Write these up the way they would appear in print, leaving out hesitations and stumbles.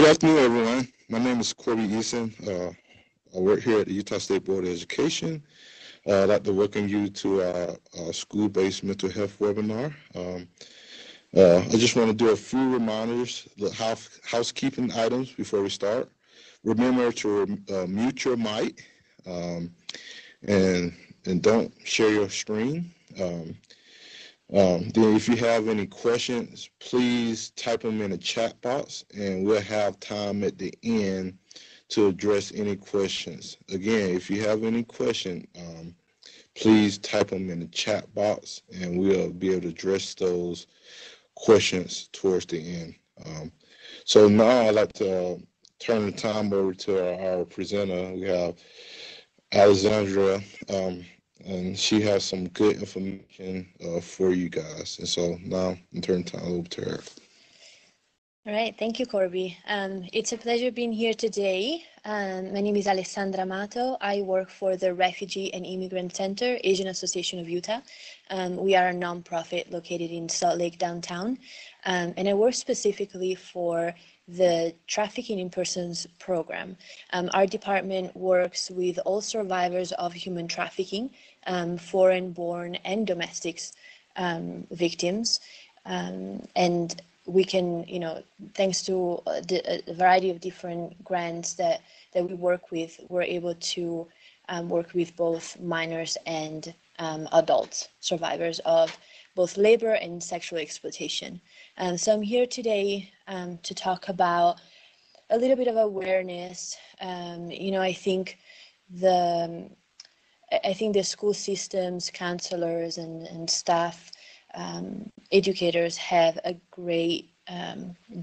afternoon, everyone. My name is Corby Eason. I work here at the Utah State Board of Education. I'd like to welcome you to our school-based mental health webinar. I just want to do a few reminders, housekeeping items before we start. Remember to mute your mic and don't share your screen. Then if you have any questions, please type them in the chat box and we'll have time at the end to address any questions. Again, if you have any question, please type them in the chat box and we'll be able to address those questions towards the end. So now I'd like to turn the time over to our presenter. We have Alexandra, and she has some good information for you guys. And so now I'm turning the time over to her. All right, thank you, Corby. It's a pleasure being here today. My name is Alessandra Amato. I work for the Refugee and Immigrant Center, Asian Association of Utah. We are a nonprofit located in Salt Lake downtown, and I work specifically for the Trafficking in Persons program. Our department works with all survivors of human trafficking, foreign-born and domestic victims, and we can, thanks to a variety of different grants that we work with, we're able to work with both minors and adult survivors of both labor and sexual exploitation. So I'm here today to talk about a little bit of awareness. I think the school systems, counselors, and staff, educators have a great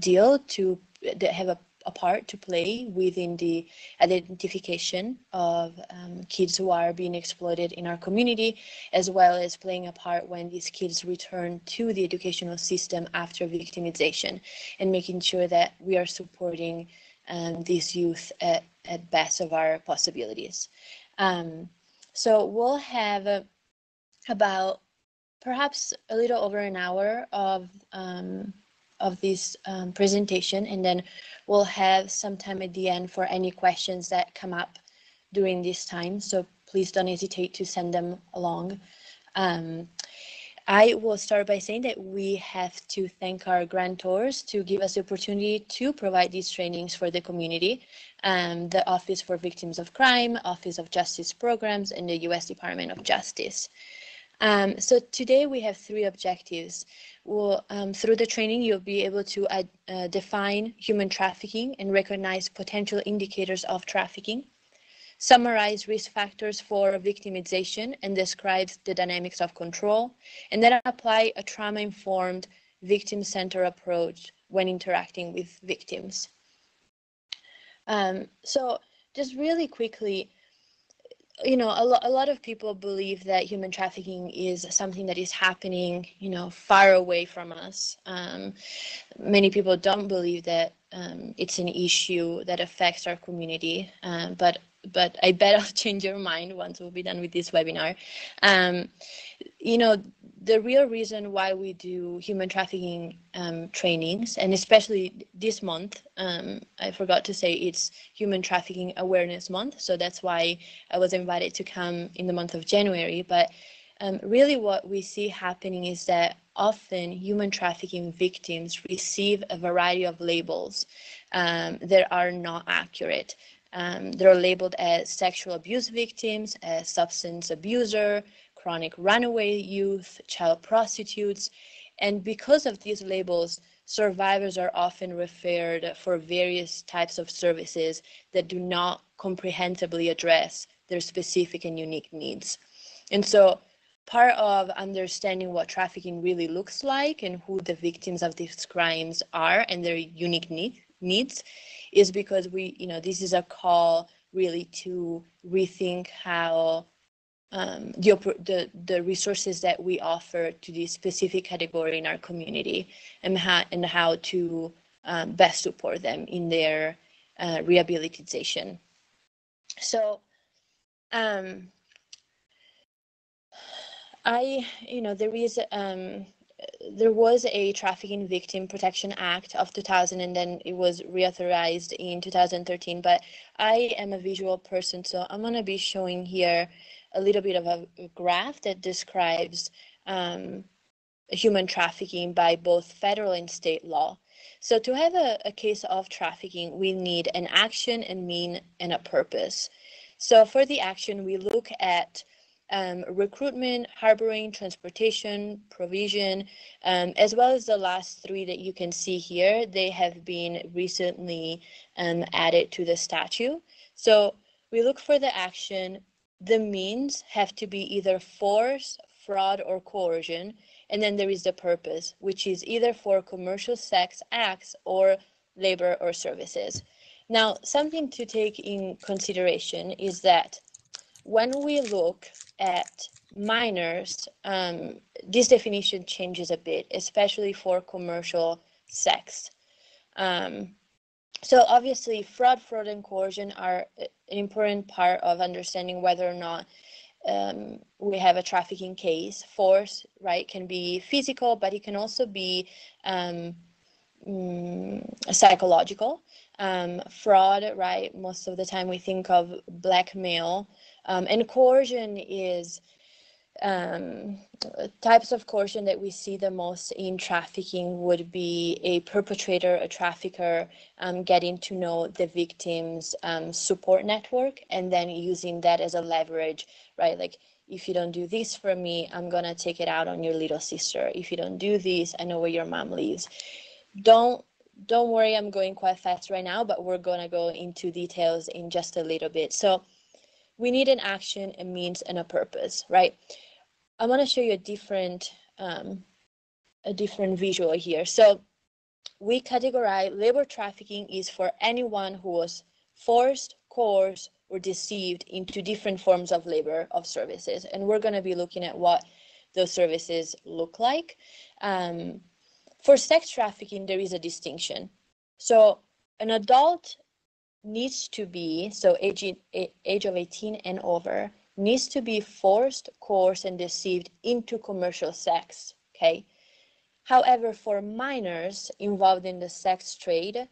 deal to have a part to play within the identification of kids who are being exploited in our community, as well as playing a part when these kids return to the educational system after victimization, and making sure that we are supporting these youth at best of our possibilities. So we'll have about perhaps a little over an hour of this presentation, and then we'll have some time at the end for any questions that come up during this time. So please don't hesitate to send them along. I will start by saying that we have to thank our grantors to give us the opportunity to provide these trainings for the community, the Office for Victims of Crime, Office of Justice Programs, and the U.S. Department of Justice. So today we have three objectives. Through the training, you'll be able to define human trafficking and recognize potential indicators of trafficking, summarize risk factors for victimization and describe the dynamics of control, and then apply a trauma-informed, victim-centered approach when interacting with victims. So just really quickly, a lot of people believe that human trafficking is something that is happening, far away from us. Many people don't believe that it's an issue that affects our community, but I bet I'll change your mind once we'll be done with this webinar. The real reason why we do human trafficking trainings, and especially this month, I forgot to say it's Human Trafficking Awareness Month, so that's why I was invited to come in the month of January. But really what we see happening is that often human trafficking victims receive a variety of labels that are not accurate. They're labeled as sexual abuse victims, as substance abuser, chronic runaway youth, child prostitutes, and because of these labels, survivors are often referred for various types of services that do not comprehensively address their specific and unique needs. And so part of understanding what trafficking really looks like and who the victims of these crimes are and their unique needs is because this is a call really to rethink how the resources that we offer to this specific category in our community, and how to best support them in their rehabilitation. So there is there was a Trafficking Victim Protection Act of 2000, and then it was reauthorized in 2013. But I am a visual person, so I'm going to be showing here a little bit of a graph that describes human trafficking by both federal and state law. So to have a case of trafficking, we need an action, a mean, and a purpose. So for the action, we look at recruitment, harboring, transportation, provision, as well as the last three that you can see here. They have been recently added to the statute. So we look for the action. The means have to be either force, fraud, or coercion. And then there is the purpose, which is either for commercial sex acts or labor or services. Now, something to take in consideration is that when we look at minors, this definition changes a bit, especially for commercial sex. So obviously, fraud, and coercion are an important part of understanding whether or not we have a trafficking case. Force, right, can be physical, but it can also be psychological. Fraud, right, most of the time we think of blackmail, and coercion is types of coercion that we see the most in trafficking would be a perpetrator, a trafficker, getting to know the victim's support network and then using that as a leverage, right? Like, if you don't do this for me, I'm gonna take it out on your little sister. If you don't do this, I know where your mom lives. Don't worry, I'm going quite fast right now, but we're gonna go into details in just a little bit. So we need an action, a means, and a purpose, right? I want to show you a different visual here. So we categorize labor trafficking is for anyone who was forced, coerced, or deceived into different forms of labor of services. And we're going to be looking at what those services look like. For sex trafficking, there is a distinction. So an adult needs to be, so age of 18 and over, needs to be forced, coerced, and deceived into commercial sex, okay? However, for minors involved in the sex trade,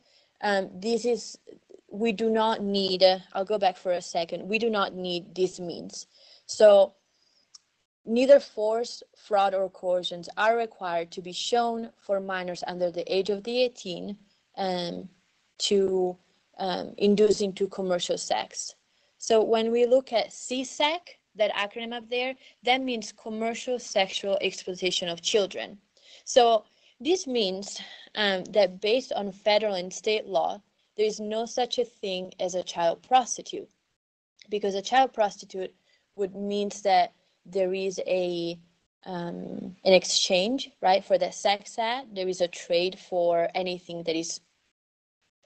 we do not need, I'll go back for a second, we do not need these means. So neither force, fraud, or coercions are required to be shown for minors under the age of the 18 to induce into commercial sex. So when we look at CSEC, that acronym up there, that means commercial sexual exploitation of children. So this means that based on federal and state law, there is no such a thing as a child prostitute, because a child prostitute would means that there is an exchange, right, for the sex act. There is a trade for anything that is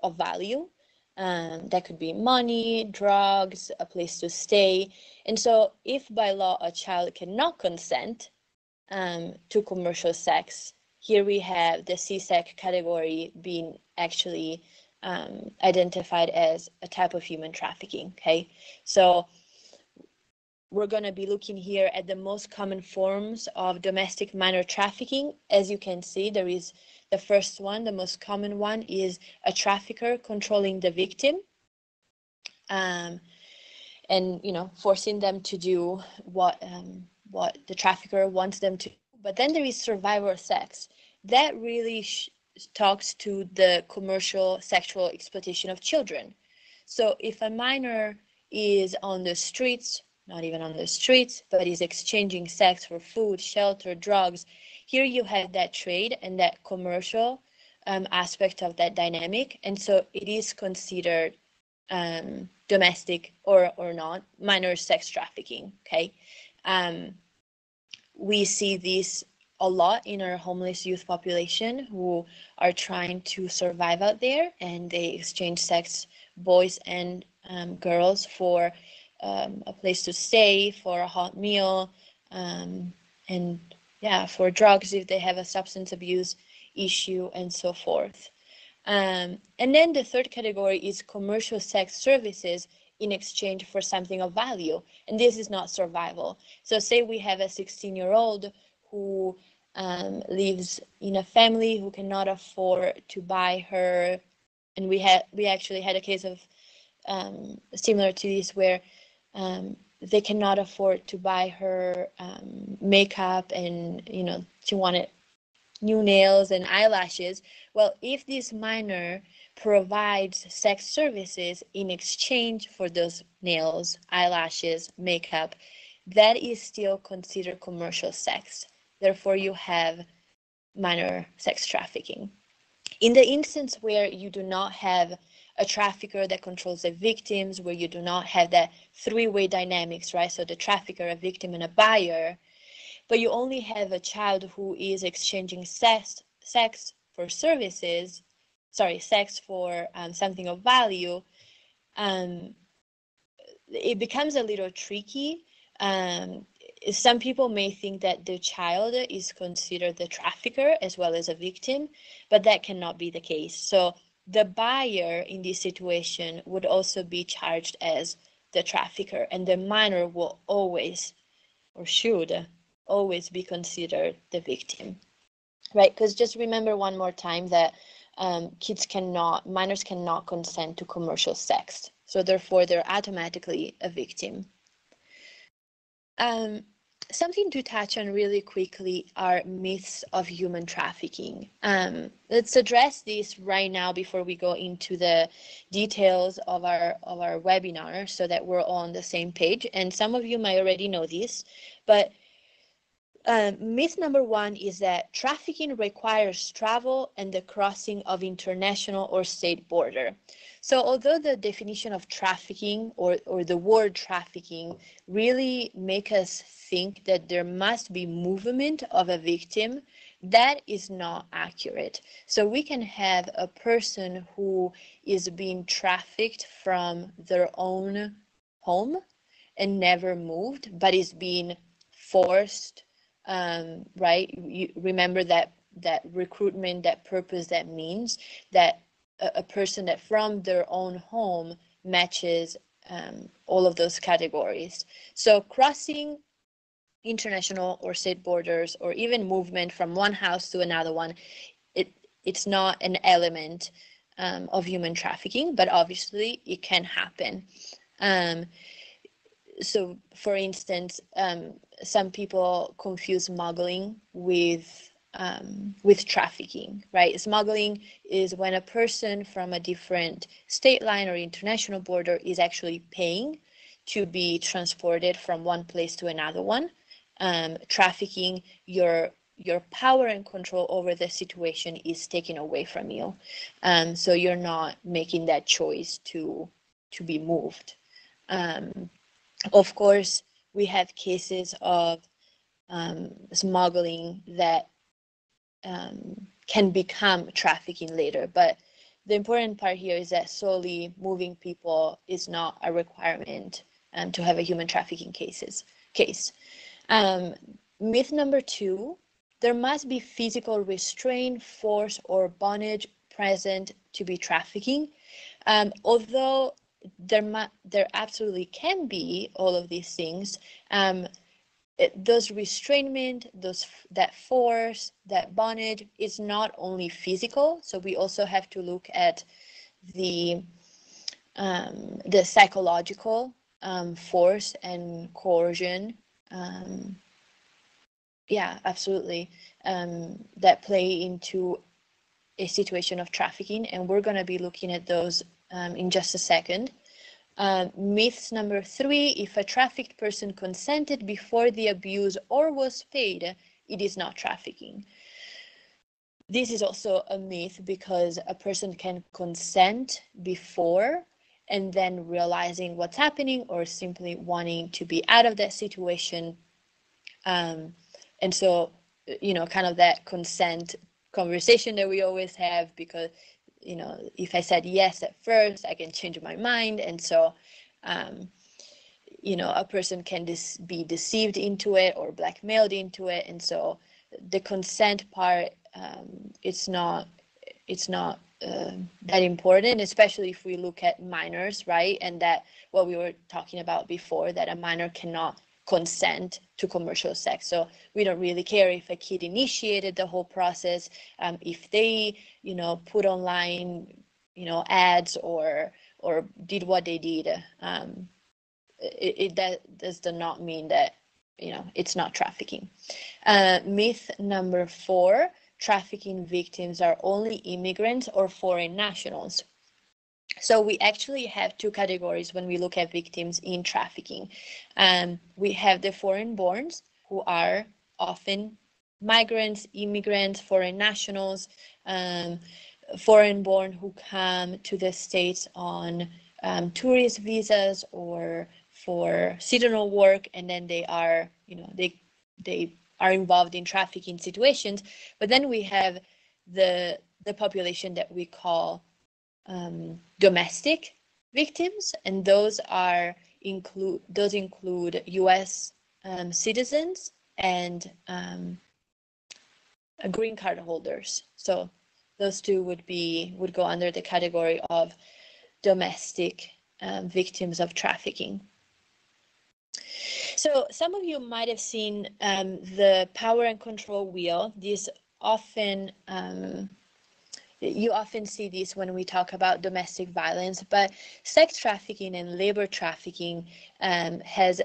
of value. That could be money, drugs, a place to stay. And so if by law a child cannot consent to commercial sex, here we have the CSEC category being actually identified as a type of human trafficking, okay? So we're going to be looking here at the most common forms of domestic minor trafficking. As you can see, there is the first one, the most common one is a trafficker controlling the victim and, you know, forcing them to do what the trafficker wants them to. But then there is survivor sex. That really talks to the commercial sexual exploitation of children. So if a minor is on the streets, not even on the streets, but is exchanging sex for food, shelter, drugs, here you have that trade and that commercial aspect of that dynamic. And so it is considered domestic or not minor sex trafficking, okay? We see this a lot in our homeless youth population who are trying to survive out there, and they exchange sex, boys and girls, for a place to stay, for a hot meal, and yeah, for drugs if they have a substance abuse issue, and so forth. And then the third category is commercial sex services in exchange for something of value. And this is not survival. So say we have a 16-year-old who lives in a family who cannot afford to buy her, and we actually had a case of similar to this where they cannot afford to buy her makeup, and she wanted new nails and eyelashes. Well, if this minor provides sex services in exchange for those nails, eyelashes, makeup, that is still considered commercial sex. Therefore, you have minor sex trafficking. In the instance where you do not have a trafficker that controls the victims, where you do not have that three-way dynamics, right? So the trafficker, a victim, and a buyer, but you only have a child who is exchanging sex for services, sorry, sex for something of value, um, it becomes a little tricky. Um, some people may think that the child is considered the trafficker as well as a victim, but that cannot be the case. So the buyer in this situation would also be charged as the trafficker, and the minor will always, or should always, be considered the victim, right? Because just remember one more time that minors cannot consent to commercial sex, so therefore they're automatically a victim. Um, Something to touch on really quickly are myths of human trafficking. Let's address this right now before we go into the details of our webinar, so that we're all on the same page. And some of you might already know this, but myth number one is that trafficking requires travel and the crossing of international or state border. So although the definition of trafficking or the word trafficking really make us think that there must be movement of a victim, that is not accurate. So we can have a person who is being trafficked from their own home and never moved, but is being forced, right? You remember that recruitment, that purpose, that means that a person that from their own home matches all of those categories. So crossing international or state borders, or even movement from one house to another one, it's not an element of human trafficking, but obviously it can happen. So for instance, some people confuse smuggling with trafficking, right? Smuggling is when a person from a different state line or international border is actually paying to be transported from one place to another one. Trafficking, your power and control over the situation is taken away from you. So you're not making that choice to be moved. Of course, we have cases of smuggling that can become trafficking later, but the important part here is that solely moving people is not a requirement to have a human trafficking case. Myth number two, there must be physical restraint, force, or bondage present to be trafficking. Although there absolutely can be all of these things, those restrainment, that force, that bondage is not only physical. So we also have to look at the psychological force and coercion. Yeah, absolutely. That play into a situation of trafficking, and we're going to be looking at those in just a second. Myths number three, if a trafficked person consented before the abuse or was paid, it is not trafficking. This is also a myth, because a person can consent before and then realizing what's happening, or simply wanting to be out of that situation. And so, kind of that consent conversation that we always have, because if I said yes at first, I can change my mind. And so, a person can be deceived into it or blackmailed into it. And so the consent part, it's not that important, especially if we look at minors, right? And that what we were talking about before, that a minor cannot consent to commercial sex. So we don't really care if a kid initiated the whole process, if they, put online, ads or did what they did. That does not mean that, it's not trafficking. Myth number 4, trafficking victims are only immigrants or foreign nationals. So we actually have 2 categories when we look at victims in trafficking. We have the foreign-borns, who are often migrants, immigrants, foreign nationals, foreign-born who come to the States on tourist visas or for seasonal work, and then they are, they are involved in trafficking situations. But then we have the population that we call domestic victims, and those include U.S. Citizens and green card holders. So those 2 would go under the category of domestic victims of trafficking. So some of you might have seen the power and control wheel. You often see this when we talk about domestic violence, but sex trafficking and labor trafficking have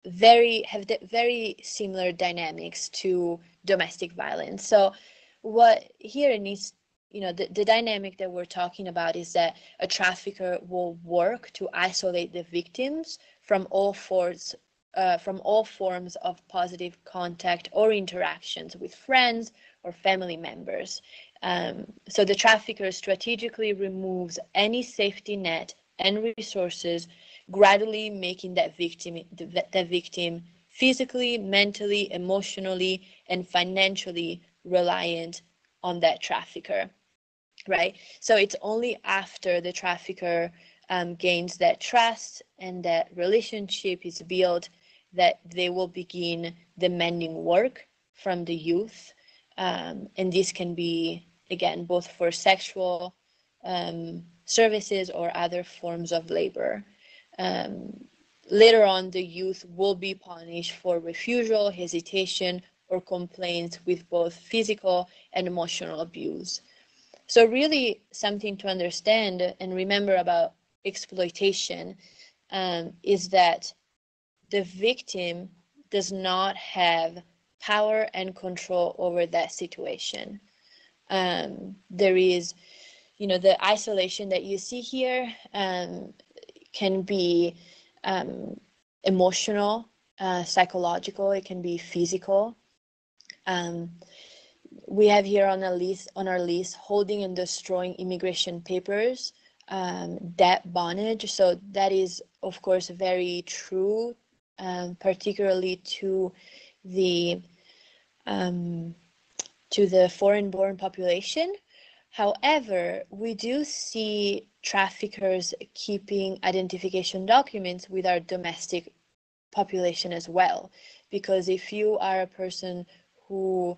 very similar dynamics to domestic violence. So what here needs, the dynamic that we're talking about is that a trafficker will work to isolate the victims from all forms of positive contact or interactions with friends or family members. So the trafficker strategically removes any safety net and resources, gradually making that victim physically, mentally, emotionally, and financially reliant on that trafficker, right? So it's only after the trafficker gains that trust and that relationship is built that they will begin demanding work from the youth. And this can be, again, both for sexual services or other forms of labor. Later on, the youth will be punished for refusal, hesitation, or complaints with both physical and emotional abuse. So really something to understand and remember about exploitation is that the victim does not have power and control over that situation. There is, the isolation that you see here can be emotional, psychological, it can be physical. We have here on our list holding and destroying immigration papers, debt bondage. So that is, of course, very true, particularly to the foreign-born population. However, we do see traffickers keeping identification documents with our domestic population as well, because if you are a person who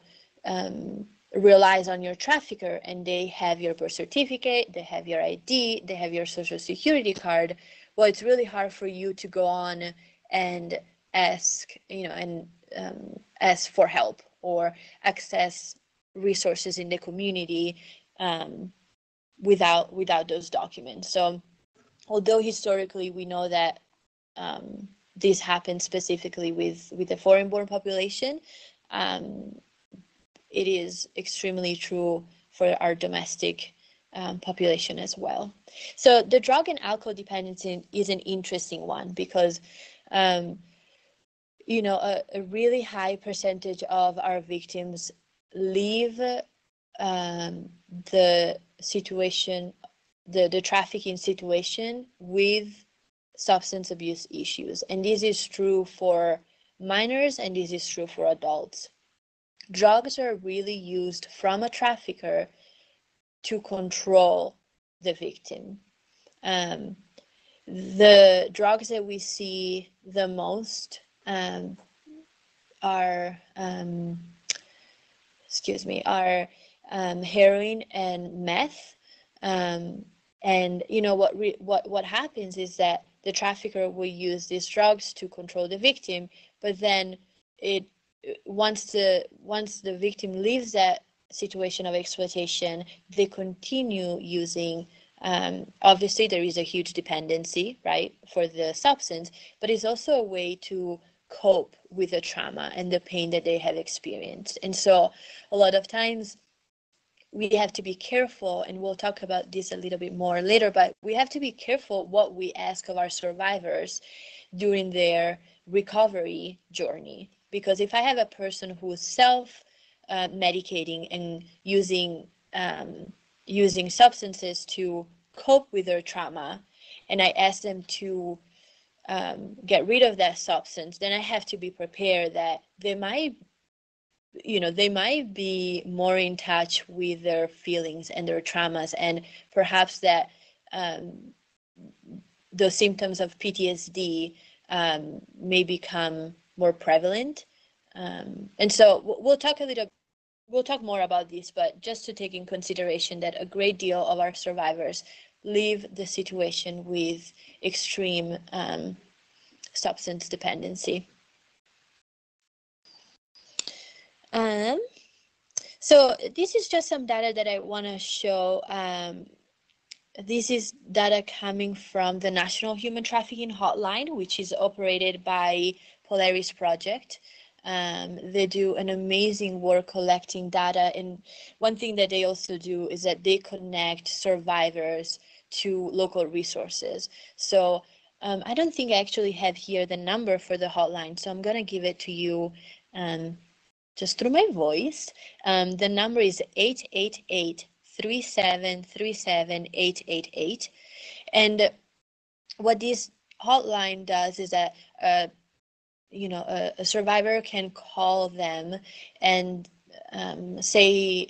relies on your trafficker and they have your birth certificate, they have your ID, they have your social security card, well, it's really hard for you to go on and ask, ask for help or access resources in the community without those documents. So although historically we know that this happens specifically with the foreign-born population, it is extremely true for our domestic population as well. So the drug and alcohol dependency is an interesting one because a really high percentage of our victims leave the situation, the trafficking situation with substance abuse issues. And this is true for minors and this is true for adults. Drugs are really used from a trafficker to control the victim. The drugs that we see the most are heroin and meth. And what happens is that the trafficker will use these drugs to control the victim, but then once the victim leaves that situation of exploitation, they continue using. Obviously, there is a huge dependency, right, for the substance, but it's also a way to cope with the trauma and the pain that they have experienced. And so a lot of times we have to be careful, and we'll talk about this a little bit more later, but we have to be careful what we ask of our survivors during their recovery journey. Because if I have a person who is self-medicating and using substances to cope with their trauma, and I ask them to get rid of that substance, then I have to be prepared that they might be more in touch with their feelings and their traumas, and perhaps that the symptoms of PTSD may become more prevalent. And so we'll talk more about this, but just to take in consideration that a great deal of our survivors leave the situation with extreme substance dependency. So this is just some data that I want to show. This is data coming from the National Human Trafficking Hotline, which is operated by Polaris Project. They do an amazing work collecting data, and one thing that they also do is that they connect survivors to local resources. So I don't think I actually have here the number for the hotline, so I'm going to give it to you just through my voice. The number is 888-3737-888. And what this hotline does is that a survivor can call them and say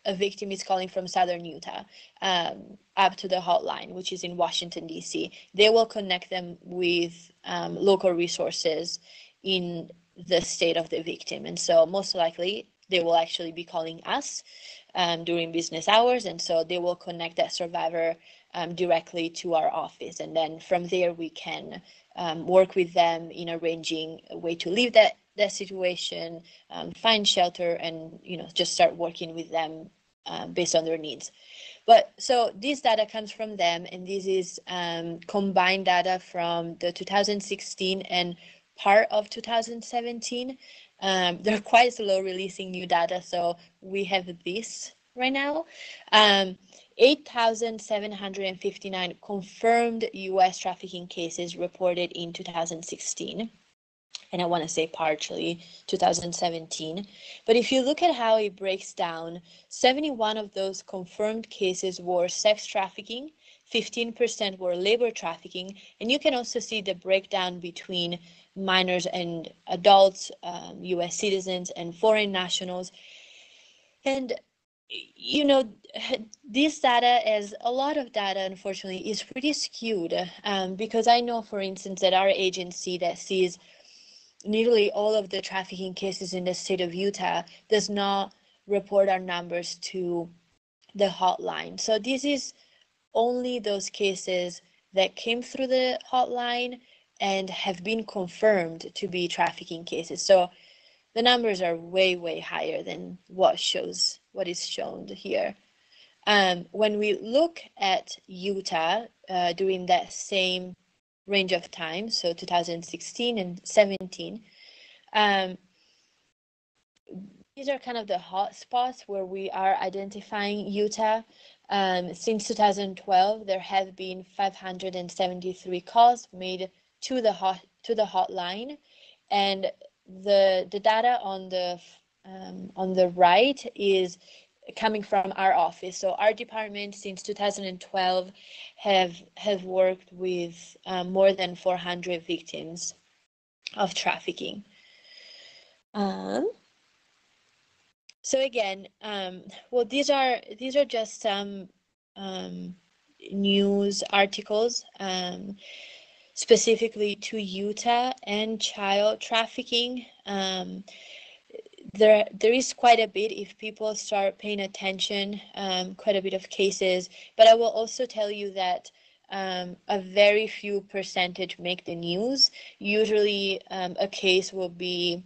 a victim is calling from Southern Utah up to the hotline, which is in Washington, D.C. They will connect them with local resources in the state of the victim. And so most likely they will actually be calling us during business hours. And so they will connect that survivor directly to our office. And then from there, we can work with them in arranging a way to leave that situation, find shelter, and just start working with them based on their needs. But so this data comes from them, and this is combined data from the 2016 and part of 2017. They're quite slow releasing new data, so we have this right now. 8,759 confirmed U.S. trafficking cases reported in 2016. And I want to say partially 2017. But if you look at how it breaks down, 71 of those confirmed cases were sex trafficking, 15% were labor trafficking, and you can also see the breakdown between minors and adults, U.S. citizens and foreign nationals. And this data, as a lot of data, unfortunately, is pretty skewed because I know, for instance, that our agency that sees nearly all of the trafficking cases in the state of Utah does not report our numbers to the hotline. So this is only those cases that came through the hotline and have been confirmed to be trafficking cases. So the numbers are way, way higher than what is shown here. When we look at Utah during that same range of time, so 2016 and 17, these are kind of the hot spots where we are identifying Utah. Since 2012, there have been 573 calls made to the hotline, and the data on the right is coming from our office. So our department since 2012 have worked with more than 400 victims of trafficking. So again, well, these are just some news articles specifically to Utah and child trafficking. There is quite a bit if people start paying attention, quite a bit of cases. But I will also tell you that a very few percentage make the news. Usually, a case will be,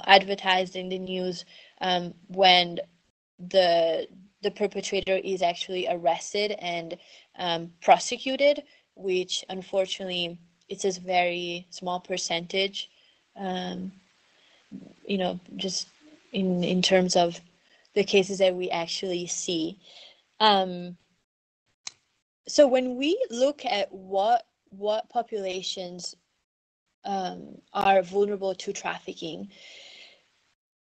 advertised in the news when the perpetrator is actually arrested and prosecuted, which unfortunately it's a very small percentage. Just in terms of the cases that we actually see. So when we look at what populations are vulnerable to trafficking,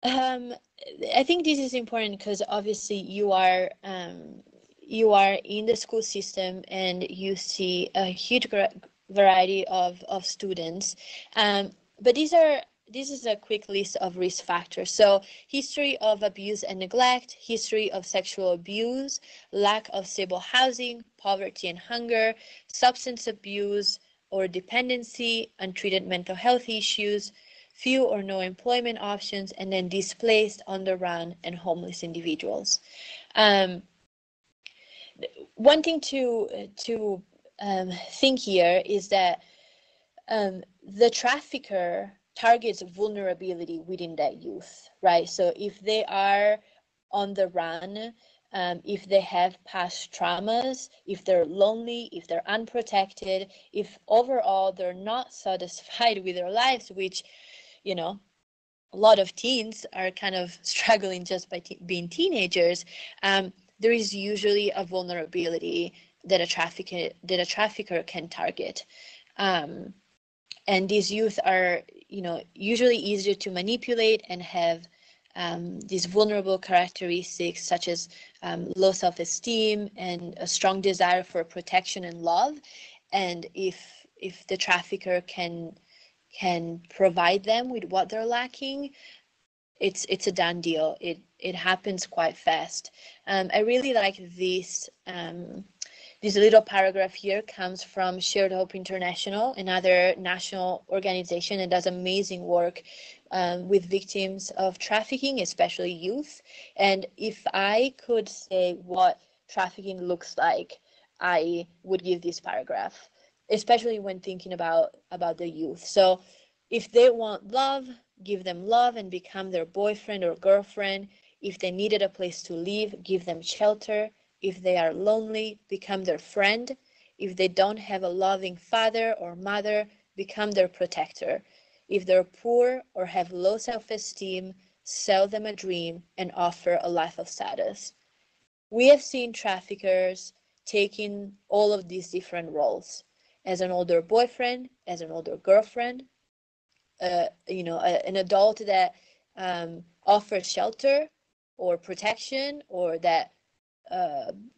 I think this is important because obviously you are in the school system and you see a huge variety of students, but this is a quick list of risk factors. So history of abuse and neglect, history of sexual abuse, lack of stable housing, poverty and hunger, substance abuse or dependency, untreated mental health issues, few or no employment options, and then displaced, on the run, and homeless individuals. One thing to think here is that the trafficker targets vulnerability within that youth, right? So if they are on the run, if they have past traumas, if they're lonely, if they're unprotected, if overall they're not satisfied with their lives, which, a lot of teens are kind of struggling just by being teenagers, there is usually a vulnerability that a trafficker can target. And these youth are, usually easier to manipulate and have these vulnerable characteristics such as low self-esteem and a strong desire for protection and love. And if the trafficker can provide them with what they're lacking, it's a done deal. It happens quite fast. I really like this. This little paragraph here comes from Shared Hope International, another national organization that does amazing work with victims of trafficking, especially youth. And if I could say what trafficking looks like, I would give this paragraph, especially when thinking about the youth. So if they want love, give them love and become their boyfriend or girlfriend. If they needed a place to live, give them shelter. If they are lonely, become their friend. If they don't have a loving father or mother, become their protector. If they're poor or have low self-esteem, sell them a dream and offer a life of status. We have seen traffickers taking all of these different roles: as an older boyfriend, as an older girlfriend, an adult that offers shelter or protection, or that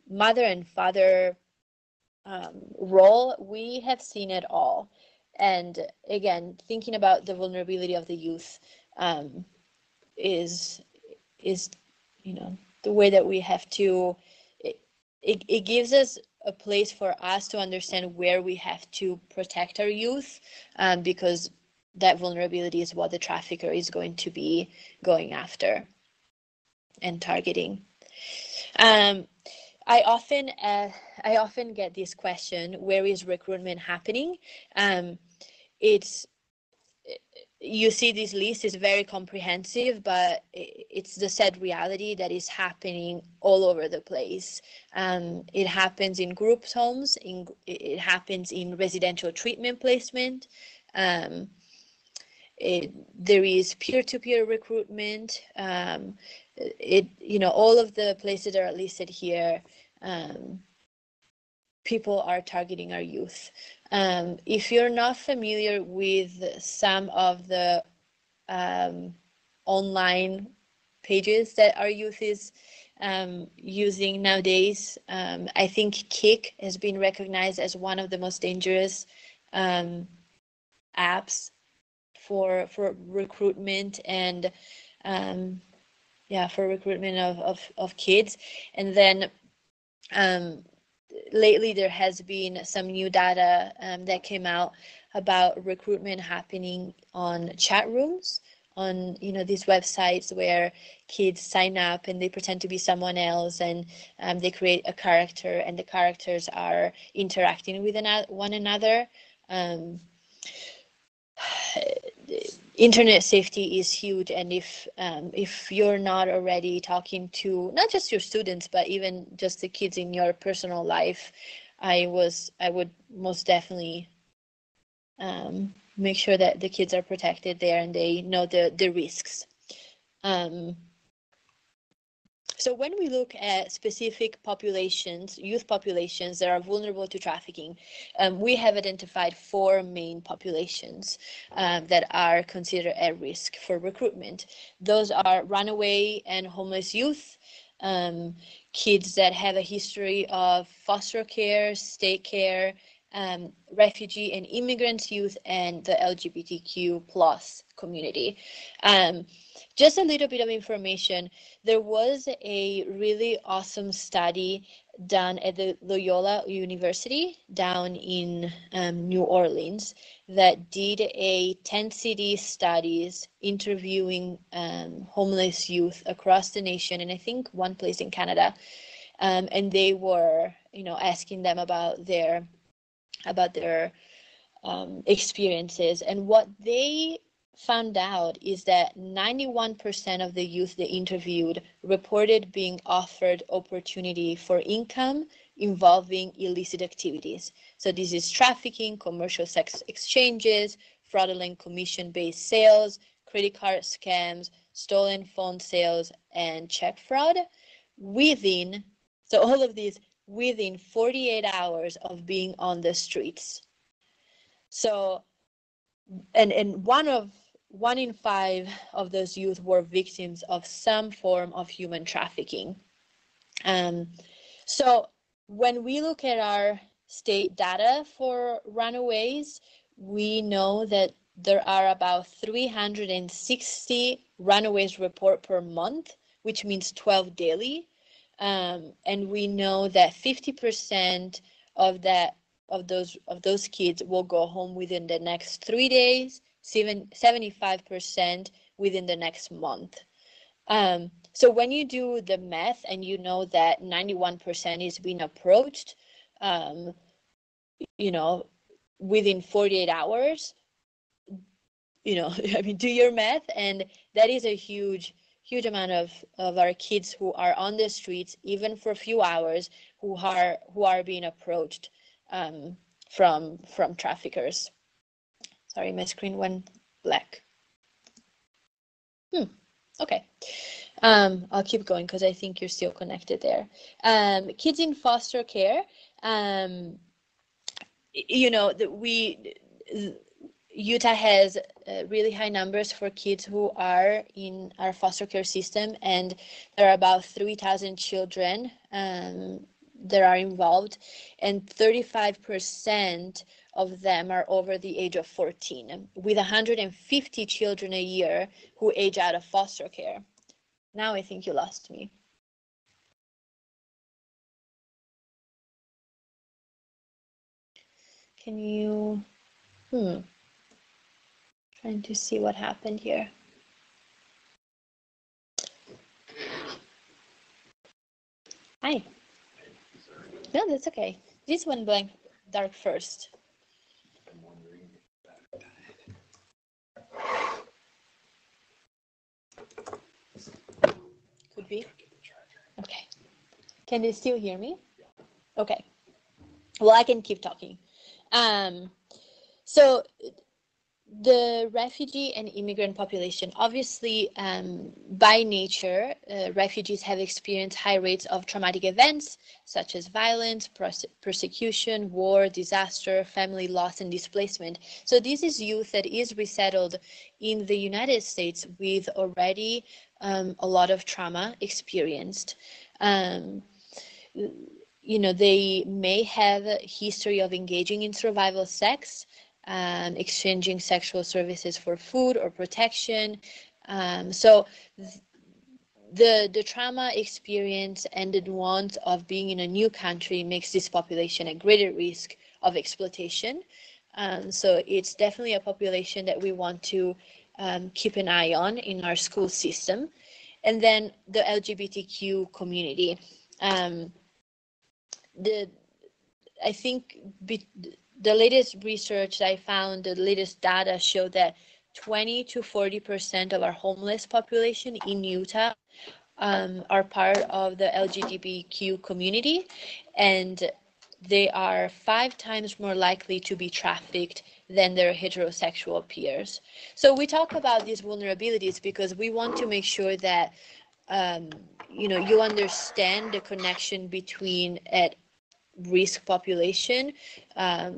mother and father role. We have seen it all. And again, thinking about the vulnerability of the youth is the way that we have to, it gives us a place for us to understand where we have to protect our youth, because that vulnerability is what the trafficker is going to be going after and targeting. I often get this question: where is recruitment happening? You see, this list is very comprehensive, but it's the sad reality that is happening all over the place. It happens in group homes, it happens in residential treatment placement. There is peer-to-peer recruitment. All of the places that are listed here, people are targeting our youth. If you're not familiar with some of the online pages that our youth is using nowadays, I think Kik has been recognized as one of the most dangerous apps for recruitment and for recruitment of kids. And then lately there has been some new data that came out about recruitment happening on chat rooms these websites where kids sign up and they pretend to be someone else, and they create a character, and the characters are interacting with one another. Internet safety is huge, and if you're not already talking to not just your students but even just the kids in your personal life, I would most definitely make sure that the kids are protected there and they know the risks. So when we look at specific populations, youth populations that are vulnerable to trafficking, we have identified 4 main populations that are considered at risk for recruitment. Those are runaway and homeless youth, kids that have a history of foster care, state care, refugee and immigrant youth, and the LGBTQ plus community. Just a little bit of information. There was a really awesome study done at the Loyola University down in New Orleans that did a 10-city studies interviewing homeless youth across the nation, and I think one place in Canada. And they were, asking them about their experiences. And what they found out is that 91% of the youth they interviewed reported being offered opportunity for income involving illicit activities. So this is trafficking, commercial sex exchanges, fraudulent commission-based sales, credit card scams, stolen phone sales, and check fraud so all of these within 48 hours of being on the streets. So, and one in 5 of those youth were victims of some form of human trafficking. So when we look at our state data for runaways, we know that there are about 360 runaways report per month, which means 12 daily. And we know that 50% of those kids will go home within the next 3 days, 75% within the next month. So when you do the math and you know that 91% is being approached, within 48 hours, I mean, do your math, and that is a huge amount of our kids who are on the streets, even for a few hours, who are being approached from traffickers. Sorry, my screen went black. Okay. I'll keep going because I think you're still connected there. Kids in foster care, Utah has really high numbers for kids who are in our foster care system, and there are about 3,000 children that are involved, and 35% of them are over the age of 14, with 150 children a year who age out of foster care. Now I think you lost me. Can you, trying to see what happened here. Hi. No, that's okay. This one went dark first. Could be. Okay. Can you still hear me? Okay. Well, I can keep talking. So the refugee and immigrant population, obviously, by nature, refugees have experienced high rates of traumatic events such as violence, persecution, war, disaster, family loss, and displacement. So this is youth that is resettled in the United States with already a lot of trauma experienced. They may have a history of engaging in survival sex, exchanging sexual services for food or protection. So the trauma experience and the nuance of being in a new country makes this population at greater risk of exploitation. So it's definitely a population that we want to keep an eye on in our school system. And then the LGBTQ community. The I think the latest research I found, the latest data show that 20 to 40% of our homeless population in Utah are part of the LGBTQ community, and they are 5 times more likely to be trafficked than their heterosexual peers. So we talk about these vulnerabilities because we want to make sure that you understand the connection between at risk population so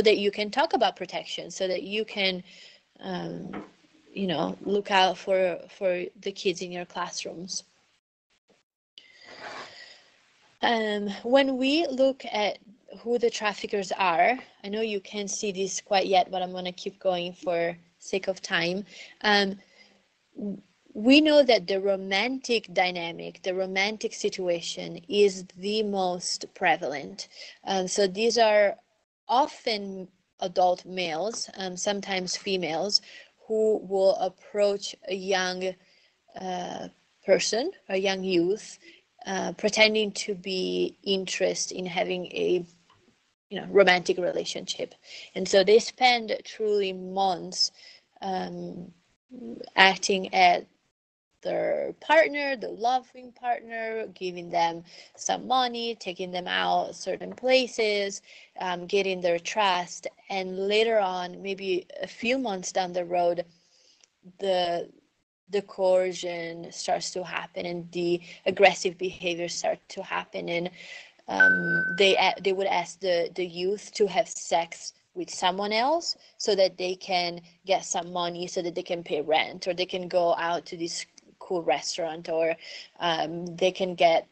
that you can talk about protection, so that you can look out for the kids in your classrooms. When we look at who the traffickers are, I know you can't see this quite yet, but I'm going to keep going for sake of time. We know that the romantic dynamic, the romantic situation is the most prevalent. So these are often adult males, sometimes females, who will approach a young person, a young youth, pretending to be interested in having a romantic relationship. And so they spend truly months acting at their partner, the loving partner, giving them some money, taking them out certain places, getting their trust, and later on, maybe a few months down the road, the coercion starts to happen and the aggressive behavior start to happen, and they would ask the youth to have sex with someone else so that they can get some money, so that they can pay rent, or they can go out to this cool restaurant, or they can get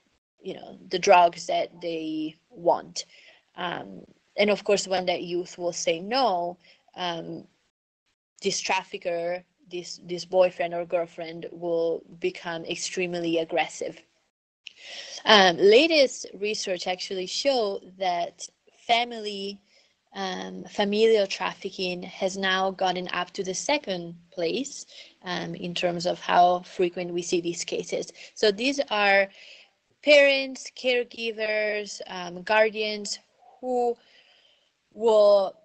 the drugs that they want. And of course, when that youth will say no, this trafficker, this boyfriend or girlfriend, will become extremely aggressive. Latest research actually show that familial trafficking has now gotten up to the second place in terms of how frequent we see these cases. So these are parents, caregivers, guardians who will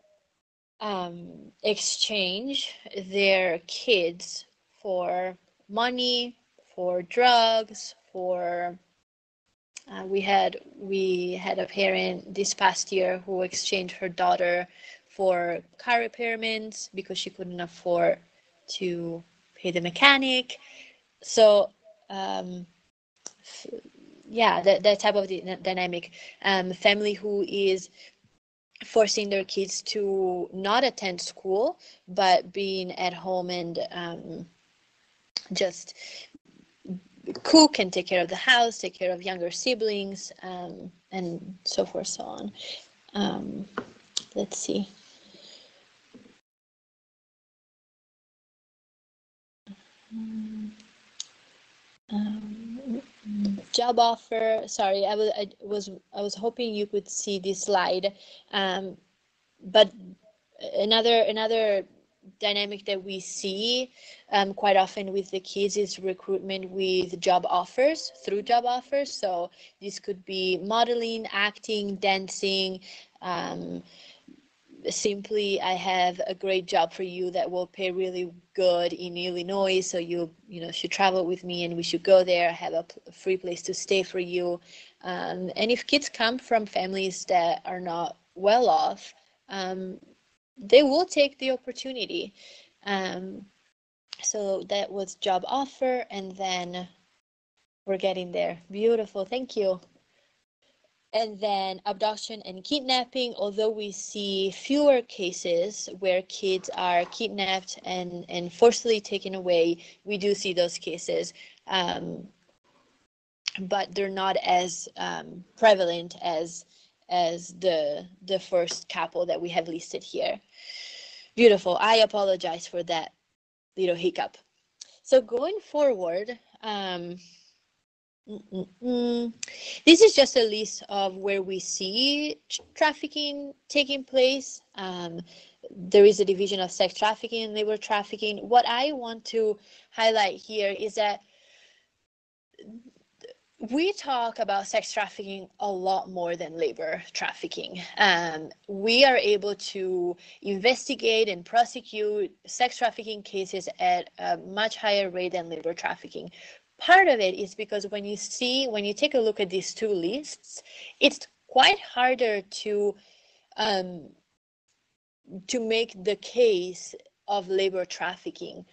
exchange their kids for money, for drugs, for we had a parent this past year who exchanged her daughter for car repairments because she couldn't afford to pay the mechanic. So yeah, that type of dynamic. Family who is forcing their kids to not attend school, but being at home and just cook and take care of the house, take care of younger siblings, and so forth, so on. Let's see. Job offer. Sorry, I was hoping you could see this slide, but another dynamic that we see quite often with the kids is recruitment with job offers, through job offers. So this could be modeling, acting, dancing, simply, I have a great job for you that will pay really good in Illinois, so you should travel with me and we should go there, have a free place to stay for you. And if kids come from families that are not well off, they will take the opportunity. So that was job offer, and then we're getting there. Beautiful, thank you. And then abduction and kidnapping, although we see fewer cases where kids are kidnapped and forcibly taken away, we do see those cases. But they're not as prevalent as the first couple that we have listed here. Beautiful. I apologize for that little hiccup. So going forward, this is just a list of where we see trafficking taking place. there is a division of sex trafficking and labor trafficking. What I want to highlight here is that we talk about sex trafficking a lot more than labor trafficking. We are able to investigate and prosecute sex trafficking cases at a much higher rate than labor trafficking. Part of it is because when you take a look at these two lists, it's quite harder to make the case of labor trafficking.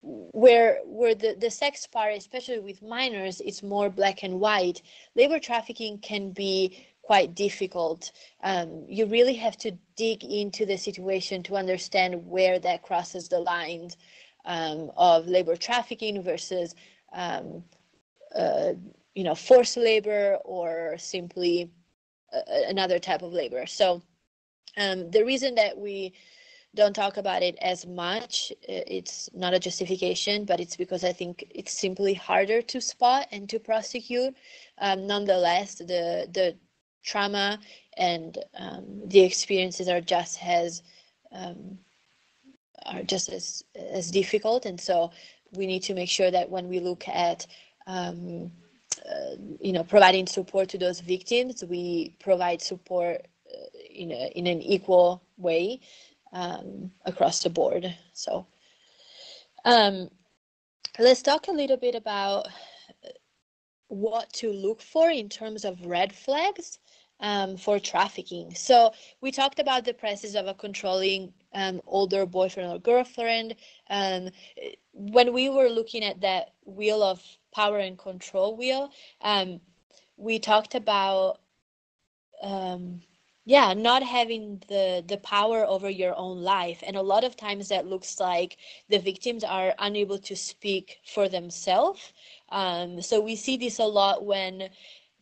Where the sex part, especially with minors, is more black and white. Labor trafficking can be quite difficult. You really have to dig into the situation to understand where that crosses the lines of labor trafficking versus forced labor or simply another type of labor. So the reason that we don't talk about it as much, it's not a justification, but it's because I think it's simply harder to spot and to prosecute. Nonetheless, the trauma and the experiences are just as difficult, and so we need to make sure that when we look at providing support to those victims, we provide support in an equal way across the board. So let's talk a little bit about what to look for in terms of red flags for trafficking. So we talked about the presence of a controlling older boyfriend or girlfriend. When we were looking at that wheel of power and control wheel, we talked about not having the power over your own life. And a lot of times that looks like the victims are unable to speak for themselves. So we see this a lot when,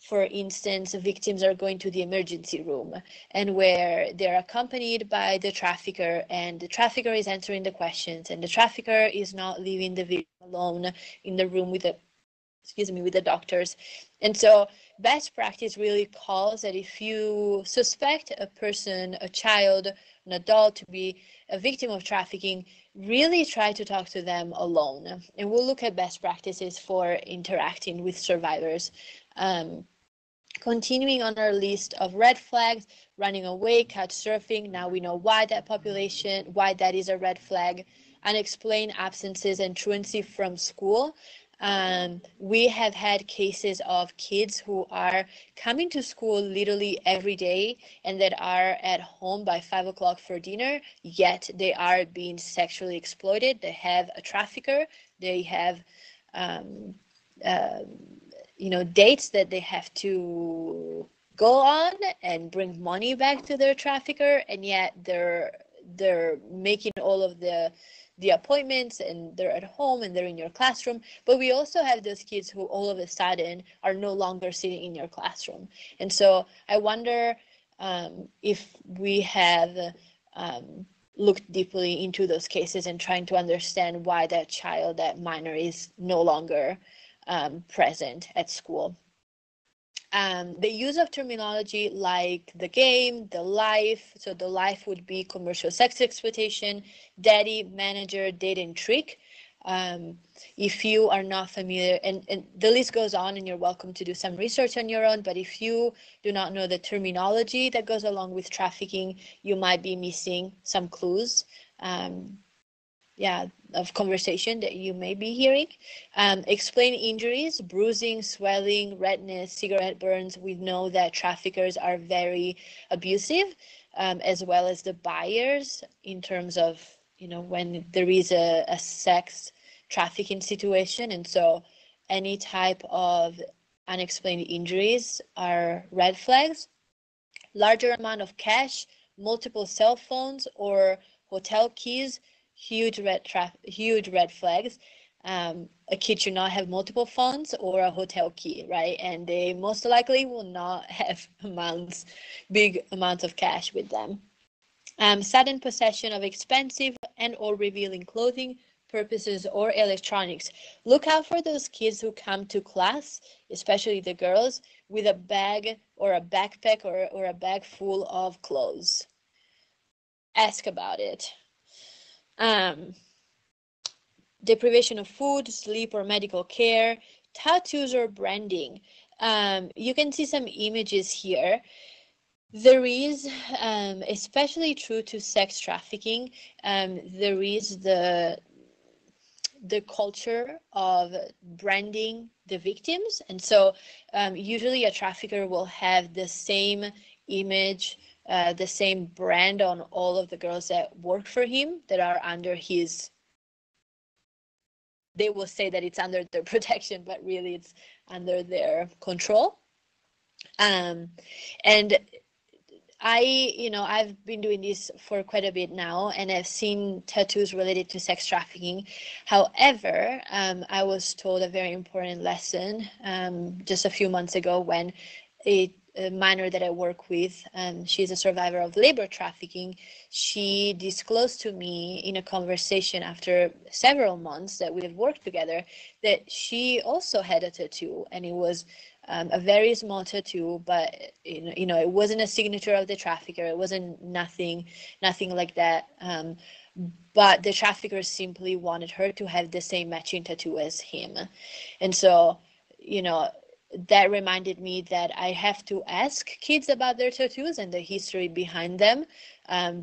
for instance, victims are going to the emergency room and where they're accompanied by the trafficker, and the trafficker is answering the questions, and the trafficker is not leaving the victim alone in the room with the doctors. And so best practice really calls that if you suspect a person, a child, an adult to be a victim of trafficking, really try to talk to them alone. And we'll look at best practices for interacting with survivors. Continuing on our list of red flags, running away, couch surfing. Now we know why that is a red flag. Unexplained absences and truancy from school. We have had cases of kids who are coming to school literally every day and that are at home by 5 o'clock for dinner, yet they are being sexually exploited. They have a trafficker. They have dates that they have to go on and bring money back to their trafficker, and yet they're making all of the appointments, and they're at home and they're in your classroom. But we also have those kids who all of a sudden are no longer sitting in your classroom. And so I wonder if we have looked deeply into those cases and trying to understand why that minor is no longer present at school. The use of terminology like the game, the life. So the life would be commercial sex exploitation, daddy, manager, date, and trick. If you are not familiar, and the list goes on, and you're welcome to do some research on your own, but if you do not know the terminology that goes along with trafficking, you might be missing some clues. Of conversation that you may be hearing. Explain injuries, bruising, swelling, redness, cigarette burns. We know that traffickers are very abusive, as well as the buyers, in terms of, when there is a sex trafficking situation. And so any type of unexplained injuries are red flags. Larger amount of cash, multiple cell phones or hotel keys, huge red flags. A kid should not have multiple phones or a hotel key, right? And they most likely will not have big amounts of cash with them. Sudden possession of expensive and or revealing clothing, purposes, or electronics. Look out for those kids who come to class, especially the girls, with a bag or a backpack or a bag full of clothes. ask about it. Deprivation of food, sleep, or medical care, tattoos or branding. You can see some images here. There is, especially true to sex trafficking, there is the culture of branding the victims. And so usually a trafficker will have the same image, the same brand on all of the girls that work for him, that are under his, they will say that it's under their protection, but really it's under their control. And I've been doing this for quite a bit now, and I've seen tattoos related to sex trafficking. However, I was told a very important lesson just a few months ago when a minor that I work with, she's a survivor of labor trafficking. She disclosed to me in a conversation after several months that we had worked together that she also had a tattoo, and it was a very small tattoo, but it wasn't a signature of the trafficker. It wasn't nothing like that. But the trafficker simply wanted her to have the same matching tattoo as him. And so, that reminded me that I have to ask kids about their tattoos and the history behind them,